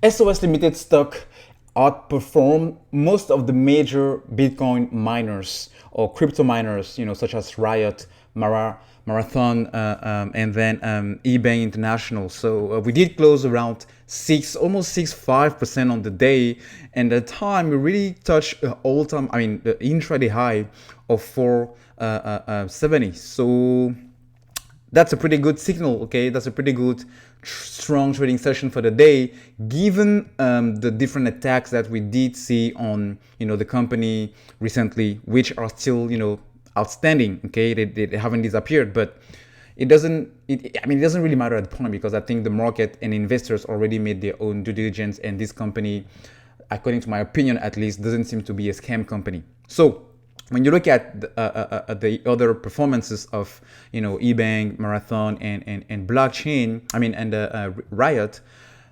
SOS Limited stock outperformed most of the major Bitcoin miners or crypto miners, such as Riot, Marathon, and then eBay International. So we did close around almost 6.5% on the day, and the time we really touched all-time, the intraday high of 470. So that's a pretty good signal. Okay, that's a pretty good strong trading session for the day, given the different attacks that we did see on the company recently, which are still outstanding. Okay, they haven't disappeared, but it doesn't really matter at the point, because I think the market and investors already made their own due diligence, and this company, according to my opinion at least, doesn't seem to be a scam company. So when you look at the other performances of eBank, Marathon, and blockchain, and Riot,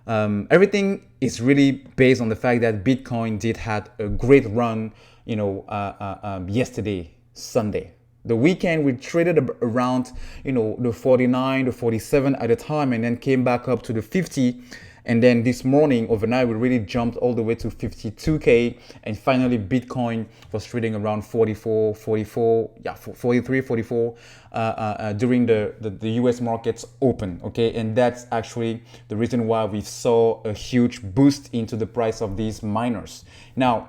everything is really based on the fact that Bitcoin did had a great run, yesterday, Sunday. The weekend we traded around the 49, the 47 at a time, and then came back up to the 50. And then this morning, overnight, we really jumped all the way to 52K. And finally, Bitcoin was trading around 44, 43, 44 during the US markets open. Okay. And that's actually the reason why we saw a huge boost into the price of these miners. Now,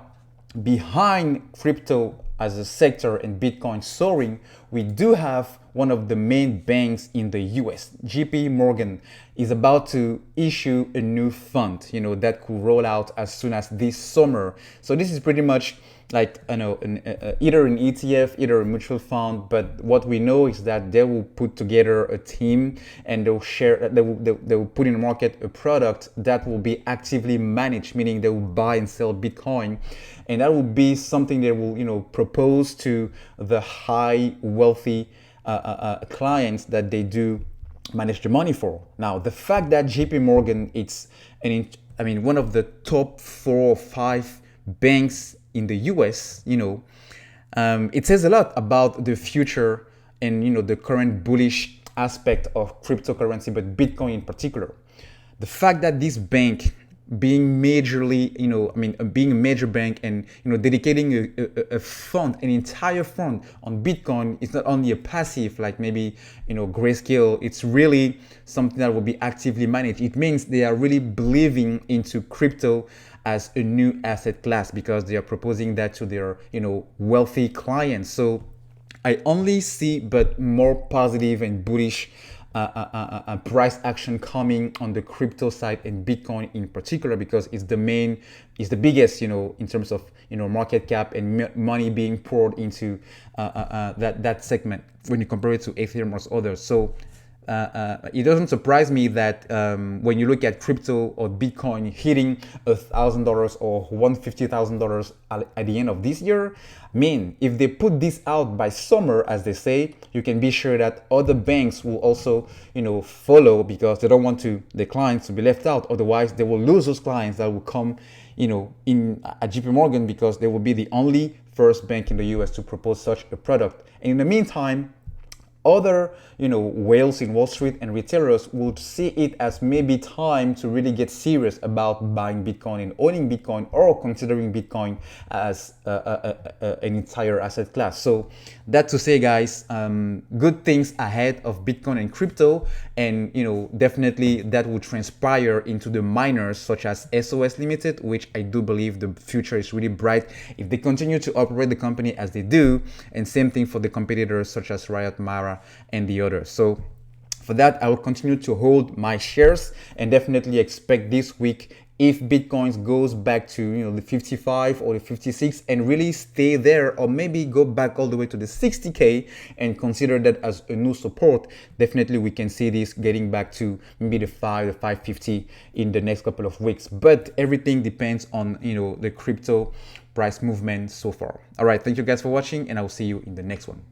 behind crypto as a sector and Bitcoin soaring, we do have one of the main banks in the US. JP Morgan is about to issue a new fund, that could roll out as soon as this summer. So this is pretty much like either an ETF, either a mutual fund. But what we know is that they will put together a team, and they will put in the market a product that will be actively managed, meaning they will buy and sell Bitcoin, and that will be something they will propose to the high wealthy clients that they do manage the money for. Now, the fact that JP Morgan, it's one of the top 4 or 5 banks in the US, it says a lot about the future and the current bullish aspect of cryptocurrency, but Bitcoin in particular. The fact that this bank, being majorly, being a major bank and dedicating a fund, an entire fund on Bitcoin, is not only a passive like maybe Grayscale. It's really something that will be actively managed. It means they are really believing into crypto as a new asset class, because they are proposing that to their wealthy clients. So I only see but more positive and bullish price action coming on the crypto side, and Bitcoin in particular, because it's the biggest, in terms of market cap and money being poured into that segment when you compare it to Ethereum or others. So it doesn't surprise me that when you look at crypto or Bitcoin hitting $1,000 or $150,000 at the end of this year, if they put this out by summer, as they say, you can be sure that other banks will also, follow, because they don't want their clients to be left out. Otherwise, they will lose those clients that will come, in at JP Morgan, because they will be the only first bank in the US to propose such a product. And in the meantime, other whales in Wall Street and retailers would see it as maybe time to really get serious about buying Bitcoin and owning Bitcoin, or considering Bitcoin as an entire asset class. So that to say, guys, good things ahead of Bitcoin and crypto, and definitely that will transpire into the miners such as SOS Limited, which I do believe the future is really bright if they continue to operate the company as they do, and same thing for the competitors such as Riot, Mara, and the others. So for that, I will continue to hold my shares, and definitely expect this week, if Bitcoin goes back to the 55 or the 56 and really stay there, or maybe go back all the way to the 60K and consider that as a new support, definitely we can see this getting back to maybe the 550 in the next couple of weeks. But everything depends on the crypto price movement so far. All right, thank you guys for watching, and I will see you in the next one.